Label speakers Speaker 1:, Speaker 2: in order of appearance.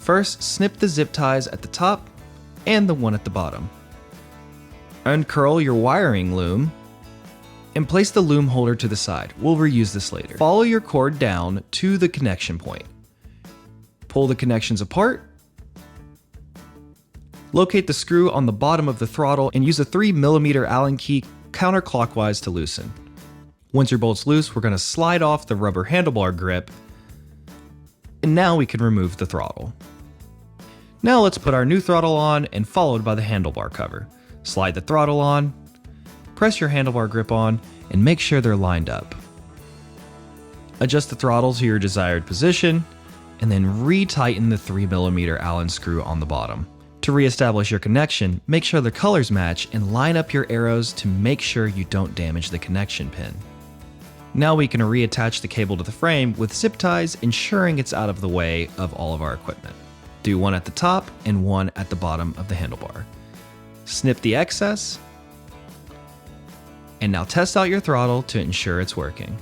Speaker 1: First, snip the zip ties at the top and the one at the bottom. Uncurl your wiring loom and place the loom holder to the side. We'll reuse this later. Follow your cord down to the connection point. Pull the connections apart. Locate the screw on the bottom of the throttle and use a 3mm Allen key counterclockwise to loosen. Once your bolt's loose, we're going to slide off the rubber handlebar grip, and now we can remove the throttle. Now let's put our new throttle on and followed by the handlebar cover. Slide the throttle on, press your handlebar grip on, and make sure they're lined up. Adjust the throttle to your desired position, and then re-tighten the 3mm Allen screw on the bottom. To re-establish your connection, make sure the colors match and line up your arrows to make sure you don't damage the connection pin. Now we can reattach the cable to the frame with zip ties, ensuring it's out of the way of all of our equipment. Do one at the top and one at the bottom of the handlebar. Snip the excess, and now test out your throttle to ensure it's working.